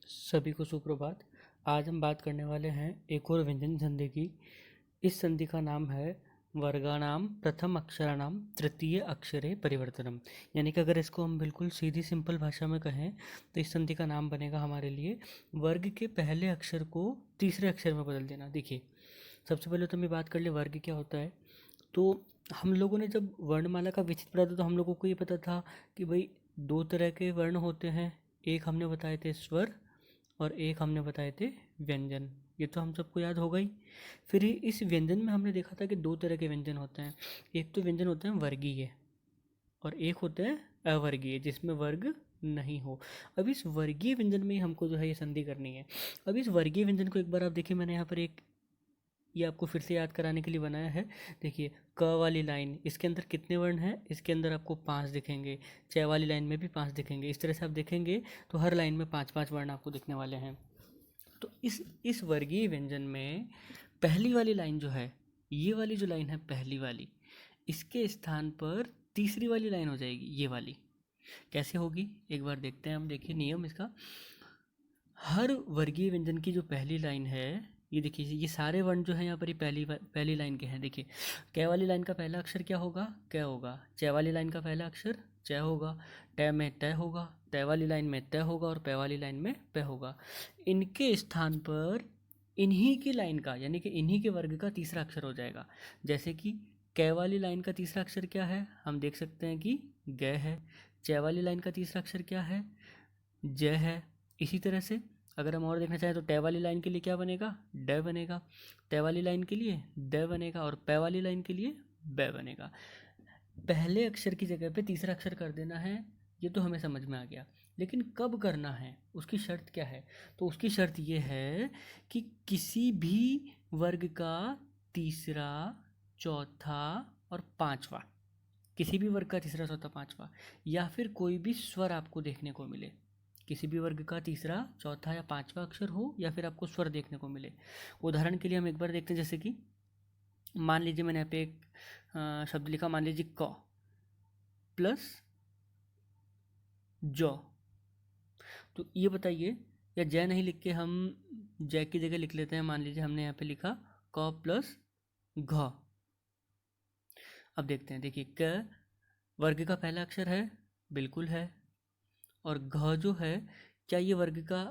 सभी को सुप्रभात। आज हम बात करने वाले हैं एक और व्यंजन संधि की। इस संधि का नाम है वर्गाणाम प्रथम अक्षराणाम तृतीय अक्षरे परिवर्तनम। यानी कि अगर इसको हम बिल्कुल सीधी सिंपल भाषा में कहें तो इस संधि का नाम बनेगा हमारे लिए वर्ग के पहले अक्षर को तीसरे अक्षर में बदल देना। देखिए, सबसे पहले तो मैं बात कर ले वर्ग क्या होता है। तो हम लोगों ने जब वर्णमाला का विचित्र पढ़ा था तो हम लोगों को ये पता था कि भाई दो तरह के वर्ण होते हैं। एक हमने बताए थे स्वर और एक हमने बताए थे व्यंजन। ये तो हम सबको याद होगा ही। फिर इस व्यंजन में हमने देखा था कि दो तरह के व्यंजन होते हैं। एक तो व्यंजन होते हैं वर्गीय और एक होते हैं अवर्गीय, जिसमें वर्ग नहीं हो। अब इस वर्गीय व्यंजन में ही हमको जो है ये संधि करनी है। अब इस वर्गीय व्यंजन को एक बार आप देखिए, मैंने यहाँ पर एक ये आपको फिर से याद कराने के लिए बनाया है। देखिए, क वाली लाइन, इसके अंदर कितने वर्ण हैं? इसके अंदर आपको 5 दिखेंगे। च वाली लाइन में भी 5 दिखेंगे। इस तरह से आप देखेंगे तो हर लाइन में 5-5 वर्ण आपको दिखने वाले हैं। तो इस वर्गीय व्यंजन में पहली वाली लाइन जो है, ये वाली जो लाइन है पहली वाली, इसके स्थान पर तीसरी वाली लाइन हो जाएगी ये वाली। कैसे होगी एक बार देखते हैं हम। देखिए नियम इसका, हर वर्गीय व्यंजन की जो पहली लाइन है, ये देखिए ये सारे वर्ण जो है यहाँ पर ये पहली लाइन के हैं। देखिए, क वाली लाइन का पहला अक्षर क्या होगा? क होगा। च वाली लाइन का पहला अक्षर च होगा। ट में त होगा। त वाली लाइन में त होगा और प वाली लाइन में प होगा। इनके स्थान पर इन्हीं की लाइन का, यानी कि इन्हीं के वर्ग का तीसरा अक्षर हो जाएगा। जैसे कि क वाली लाइन का तीसरा अक्षर क्या है? हम देख सकते हैं कि ग है। च वाली लाइन का तीसरा अक्षर क्या है? ज है। इसी तरह से अगर हम और देखना चाहें तो ट वाली लाइन के लिए क्या बनेगा? ड बनेगा। त वाली लाइन के लिए द बनेगा और प वाली लाइन के लिए ब बनेगा। पहले अक्षर की जगह पे तीसरा अक्षर कर देना है, ये तो हमें समझ में आ गया। लेकिन कब करना है, उसकी शर्त क्या है? तो उसकी शर्त ये है कि किसी भी वर्ग का तीसरा, चौथा और पांचवा, किसी भी वर्ग का तीसरा, चौथा, पांचवा, या फिर कोई भी स्वर आपको देखने को मिले। किसी भी वर्ग का तीसरा, चौथा या पांचवा अक्षर हो या फिर आपको स्वर देखने को मिले। उदाहरण के लिए हम एक बार देखते हैं, जैसे कि मान लीजिए मैंने यहाँ पे एक शब्द लिखा, मान लीजिए क प्लस ज। तो ये बताइए, या जय नहीं लिख के हम जय की जगह लिख लेते हैं। मान लीजिए हमने यहाँ पे लिखा क प्लस घ। अब देखते हैं, देखिए क वर्ग का पहला अक्षर है, बिल्कुल है। और घ जो है, क्या ये वर्ग का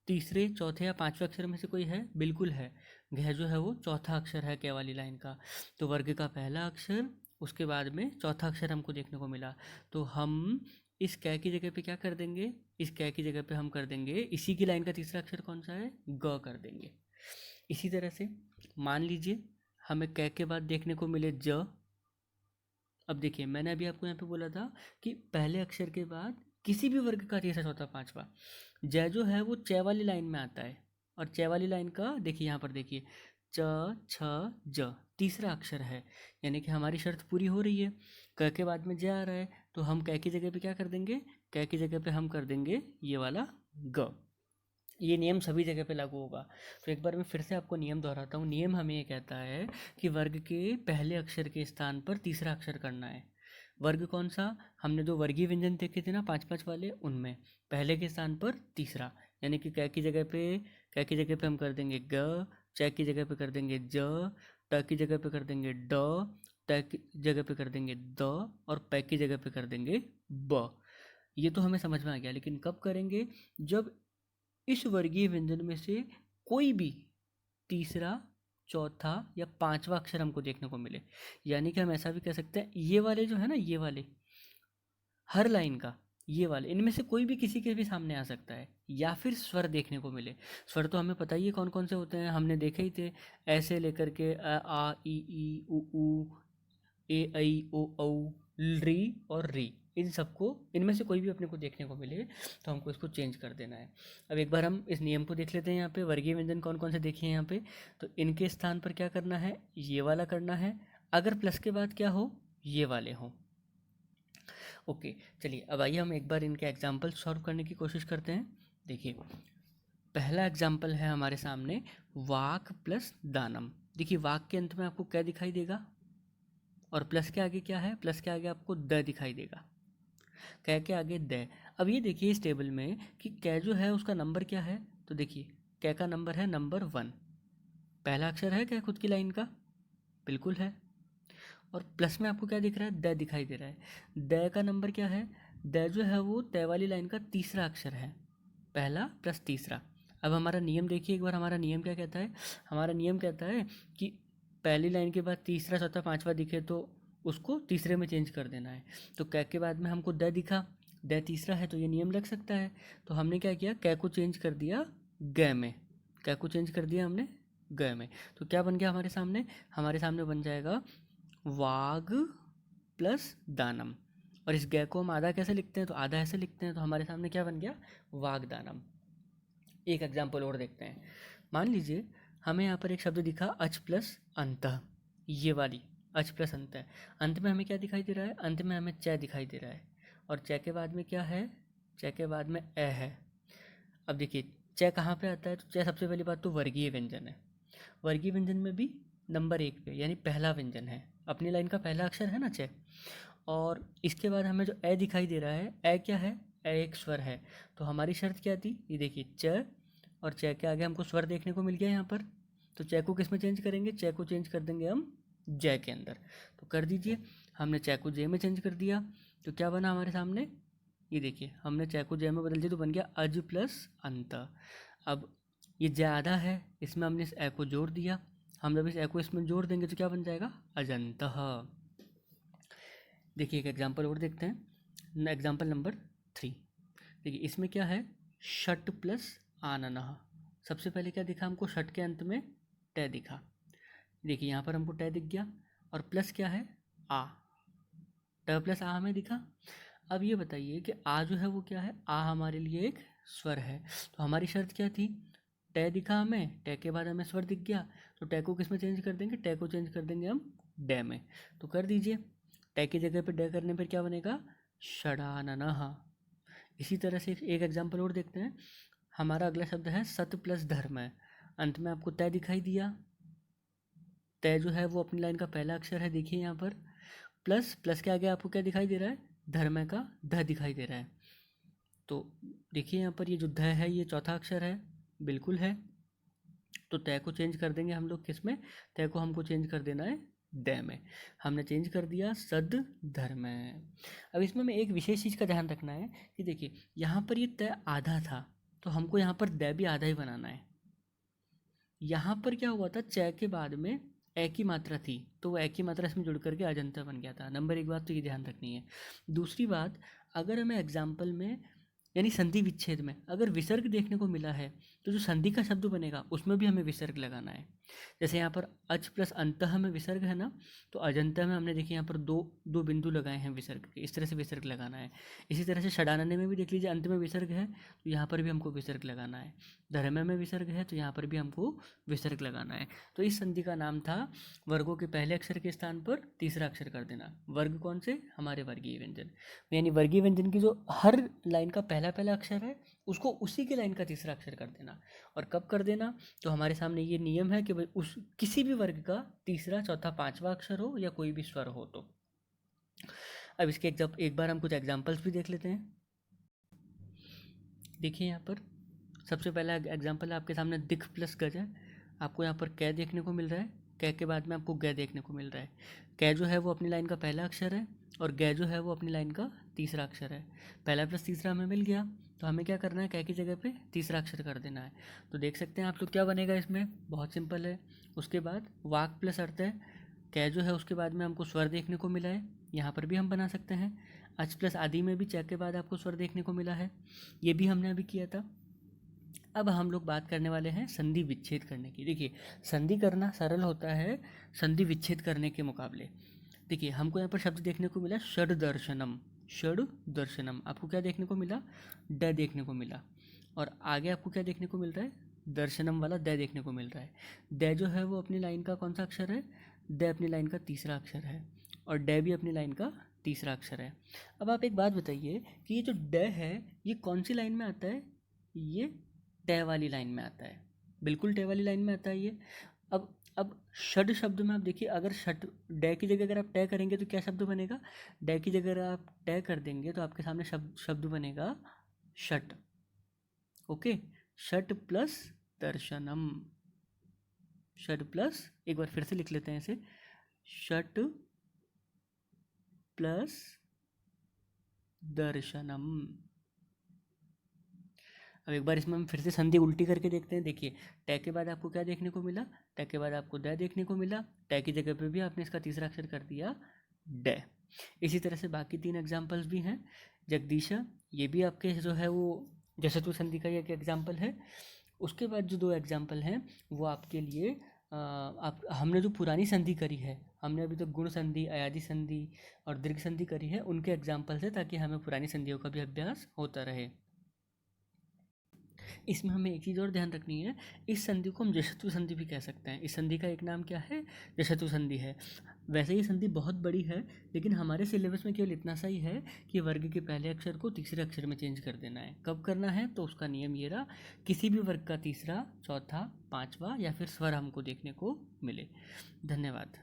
तीसरे, चौथे या पांचवें अक्षर में से कोई है? बिल्कुल है। घ जो है वो चौथा अक्षर है क वाली लाइन का। तो वर्ग का पहला अक्षर, उसके बाद में चौथा अक्षर हमको देखने को मिला। तो हम इस क की जगह पे क्या कर देंगे? इस क की जगह पे हम कर देंगे, इसी की लाइन का तीसरा अक्षर कौन सा है? ग कर देंगे। इसी तरह से मान लीजिए हमें क के बाद देखने को मिले ज। अब देखिए, मैंने अभी आपको यहाँ पे बोला था कि पहले अक्षर के बाद किसी भी वर्ग का तीसरा, चौथा, पांचवा। जय जो है वो च वाली लाइन में आता है। और च वाली लाइन का देखिए, यहाँ पर देखिए च छ ज तीसरा अक्षर है। यानी कि हमारी शर्त पूरी हो रही है। क के बाद में ज आ रहा है, तो हम क की जगह पे क्या कर देंगे? क की जगह पे हम कर देंगे ये वाला ग। ये नियम सभी जगह पे लागू होगा। तो एक बार मैं फिर से आपको नियम दोहराता हूँ। नियम हमें ये कहता है कि वर्ग के पहले अक्षर के स्थान पर तीसरा अक्षर करना है। वर्ग कौन सा? हमने दो वर्गीय व्यंजन देखे थे ना, 5-5 वाले, उनमें पहले के स्थान पर तीसरा। यानी कि क की जगह पे हम कर देंगे ग, च की जगह पे कर देंगे ज, ट की जगह पे कर देंगे ड, त की जगह पे कर देंगे द, और प की जगह पे कर देंगे ब। ये तो हमें समझ में आ गया। लेकिन कब करेंगे? जब इस वर्गीय व्यंजन में से कोई भी तीसरा, चौथा या पांचवा अक्षर हमको देखने को मिले। यानी कि हम ऐसा भी कह सकते हैं, ये वाले जो है ना, ये वाले हर लाइन का, ये वाले इनमें से कोई भी किसी के भी सामने आ सकता है। या फिर स्वर देखने को मिले। स्वर तो हमें पता ही है कौन कौन से होते हैं, हमने देखे ही थे। ऐसे लेकर के अ आ इ ई उ ऊ, ए ऐ ओ औ, री और री, इन सबको, इनमें से कोई भी अपने को देखने को मिले तो हमको इसको चेंज कर देना है। अब एक बार हम इस नियम को देख लेते हैं। यहाँ पे वर्गीय व्यंजन कौन कौन से देखे हैं यहाँ पे। तो इनके स्थान पर क्या करना है? ये वाला करना है। अगर प्लस के बाद क्या हो? ये वाले हों। ओके, चलिए अब आइए हम एक बार इनके एग्जाम्पल सॉल्व करने की कोशिश करते हैं। देखिए, पहला एग्जाम्पल है हमारे सामने, वाक प्लस दानम। देखिए, वाक के अंत में आपको क्या दिखाई देगा? और प्लस के आगे क्या है? प्लस के आगे आपको द दिखाई देगा। क के आगे द। अब ये देखिए इस टेबल में कि कै जो है उसका नंबर क्या है, तो देखिए कै का नंबर है नंबर 1। पहला अक्षर है कै खुद की लाइन का, बिल्कुल है। और प्लस में आपको क्या दिख रहा है, द दिखाई दे रहा है। द का नंबर क्या है, द जो है वो तय वाली लाइन का तीसरा अक्षर है, पहला प्लस तीसरा। अब हमारा नियम देखिए एक बार, हमारा नियम क्या कहता है, हमारा नियम कहता है कि पहली लाइन के बाद तीसरा चौथा पांचवा दिखे तो उसको तीसरे में चेंज कर देना है। तो कै के बाद में हमको द दिखा, द तीसरा है तो ये नियम लग सकता है। तो हमने क्या किया, कै को चेंज कर दिया ग में, कै को चेंज कर दिया हमने ग में। तो क्या बन गया हमारे सामने, हमारे सामने बन जाएगा वाग प्लस दानम। और इस ग को हम आधा कैसे लिखते हैं, तो आधा ऐसे लिखते हैं। तो हमारे सामने क्या बन गया, वागदानम। एक एग्जाम्पल और देखते हैं। मान लीजिए हमें यहाँ पर एक शब्द दिखा अच प्लस अंतः, ये वाली अच प्लस अंतः। अंत में हमें क्या दिखाई दे रहा है, अंत में हमें च दिखाई दे रहा है। और च के बाद में क्या है, च के बाद में ए है। अब देखिए च कहाँ पे आता है, तो च सबसे पहली बात तो वर्गीय व्यंजन है। वर्गीय व्यंजन में भी नंबर 1 पे, यानी पहला व्यंजन है, अपनी लाइन का पहला अक्षर है ना च। और इसके बाद हमें जो ए दिखाई दे रहा है, ए क्या है, ए एक स्वर है। तो हमारी शर्त क्या थी, ये देखिए च और च के आगे हमको स्वर देखने को मिल गया यहाँ पर। तो च को किस में चेंज करेंगे, च को चेंज कर देंगे हम जय के अंदर। तो कर दीजिए, हमने च को जे में चेंज कर दिया। तो क्या बना हमारे सामने, ये देखिए हमने च को जय में बदल दिया तो बन गया अज प्लस अंत। अब ये ज़्यादा है, इसमें हमने इस ए को जोड़ दिया। हम जब इस ए को इसमें जोड़ देंगे तो क्या बन जाएगा, अजंतः। देखिए एक एग्जाम्पल और देखते हैं, एग्जाम्पल नंबर 3। देखिए इसमें क्या है, षट प्लस आननः। सबसे पहले क्या दिखा हमको, षट के अंत में ट दिखा। देखिए यहाँ पर हमको ट दिख गया, और प्लस क्या है, आ, ट प्लस आ हमें दिखा। अब ये बताइए कि आ जो है वो क्या है, आ हमारे लिए एक स्वर है। तो हमारी शर्त क्या थी, ट दिखा हमें, ट के बाद हमें स्वर दिख गया, तो ट को किस में चेंज कर देंगे, ट को चेंज कर देंगे हम ड में। तो कर दीजिए, ट की जगह पे ड करने पर क्या बनेगा, षडाननः। इसी तरह से एक एग्जाम्पल और देखते हैं। हमारा अगला शब्द है सत प्लस धर्म। अंत में आपको तय दिखाई दिया, तय जो है वो अपनी लाइन का पहला अक्षर है, देखिए यहाँ पर। प्लस, प्लस के आगे आपको क्या दिखाई दे रहा है, धर्म का ध दिखाई दे रहा है। तो देखिए यहाँ पर ये जो ध है ये चौथा अक्षर है, बिल्कुल है। तो तय को चेंज कर देंगे हम लोग किस में, तय को हमको चेंज कर देना है द में। हमने चेंज कर दिया सद धर्म। अब इसमें हमें एक विशेष चीज़ का ध्यान रखना है कि देखिए यहाँ पर ये तय आधा था, तो हमको यहाँ पर द भी आधा ही बनाना है। यहाँ पर क्या हुआ था, च के बाद में ए की मात्रा थी, तो वो ए की मात्रा इसमें जुड़ करके अजंता बन गया था। नंबर 1 बात तो ये ध्यान रखनी है। दूसरी बात, अगर हमें एग्जाम्पल में यानी संधि विच्छेद में अगर विसर्ग देखने को मिला है, तो जो संधि का शब्द बनेगा उसमें भी हमें विसर्ग लगाना है। जैसे यहाँ पर अच प्लस अंतः में विसर्ग है ना, तो अजंता में हमने देखिए यहाँ पर दो दो बिंदु लगाए हैं विसर्ग के, इस तरह से विसर्ग लगाना है। इसी तरह से षडानने में भी देख लीजिए, अंत में विसर्ग है तो यहाँ पर भी हमको विसर्ग लगाना है। धर्म में विसर्ग है तो यहाँ पर भी हमको विसर्ग लगाना है। तो इस संधि का नाम था वर्गों के पहले अक्षर के स्थान पर तीसरा अक्षर कर देना। वर्ग कौन से, हमारे वर्गीय व्यंजन। यानी वर्गीय व्यंजन की जो हर लाइन का पहला पहला अक्षर है उसको उसी की लाइन का तीसरा अक्षर कर देना। और कब कर देना, तो हमारे सामने ये नियम है कि भाई उस किसी भी वर्ग का तीसरा चौथा पांचवा अक्षर हो या कोई भी स्वर हो। तो अब इसके एक बार हम कुछ एग्जाम्पल्स भी देख लेते हैं। देखिए यहाँ पर सबसे पहला एग्जाम्पल आपके सामने दिख प्लस गज है। आपको यहाँ पर कै देखने को मिल रहा है, कै के बाद में आपको ग देखने को मिल रहा है। कै जो है वो अपनी लाइन का पहला अक्षर है और ग जो है वो अपनी लाइन का तीसरा अक्षर है। पहला प्लस तीसरा हमें मिल गया, तो हमें क्या करना है, कै की जगह पे तीसरा अक्षर कर देना है। तो देख सकते हैं आप लोग क्या बनेगा इसमें, बहुत सिंपल है। उसके बाद वाक प्लस अर्थ है, कै जो है उसके बाद में हमको स्वर देखने को मिला है, यहाँ पर भी हम बना सकते हैं। अच प्लस आदि में भी च के बाद आपको स्वर देखने को मिला है, ये भी हमने अभी किया था। अब हम लोग बात करने वाले हैं संधि विच्छेद करने की। देखिए संधि करना सरल होता है संधि विच्छेद करने के मुकाबले। देखिए हमको यहाँ पर शब्द देखने को मिला षड दर्शनम, षड दर्शनम। आपको क्या देखने को मिला, ड देखने को मिला। और आगे आपको क्या देखने को मिल रहा है, दर्शनम वाला द देखने को मिल रहा है। द जो है वो अपनी लाइन का कौन सा अक्षर है, द अपनी लाइन का तीसरा अक्षर है, और ड भी अपनी लाइन का तीसरा अक्षर है। अब आप एक बात बताइए कि ये जो ड है ये कौन सी लाइन में आता है, ये ट वाली लाइन में आता है, बिल्कुल ट वाली लाइन में आता है ये। अब अब षड शब्द में आप देखिए, अगर षट डे की जगह अगर आप टय करेंगे तो क्या शब्द बनेगा? डे की जगह अगर आप टय कर देंगे तो आपके सामने शब्द बनेगा षट। ओके, षट प्लस दर्शनम। षट प्लस, एक बार फिर से लिख लेते हैं इसे, षट प्लस दर्शनम। अब एक बार इसमें हम फिर से संधि उल्टी करके देखते हैं। देखिए, टै के बाद आपको क्या देखने को मिला? टै के बाद आपको ड देखने को मिला। टै की जगह पे भी आपने इसका तीसरा अक्षर कर दिया ड। इसी तरह से बाकी 3 एग्जाम्पल्स भी हैं। जगदीशा, ये भी आपके जो है वो जसत्व संधि का एक एग्जाम्पल है। उसके बाद जो 2 एग्जाम्पल हैं वो आपके लिए आप हमने जो पुरानी संधि करी है, हमने अभी तक गुण संधि, अयादि संधि और दीर्घ संधि करी है, उनके एग्जाम्पल्स है, ताकि हमें पुरानी संधियों का भी अभ्यास होता रहे। इसमें हमें एक चीज़ और ध्यान रखनी है, इस संधि को हम जशत्व संधि भी कह सकते हैं। इस संधि का एक नाम क्या है? जशत्व संधि है। वैसे ये संधि बहुत बड़ी है, लेकिन हमारे सिलेबस में केवल इतना सा ही है कि वर्ग के पहले अक्षर को तीसरे अक्षर में चेंज कर देना है। कब करना है? तो उसका नियम ये रहा, किसी भी वर्ग का तीसरा, चौथा, पांचवा या फिर स्वर हमको देखने को मिले। धन्यवाद।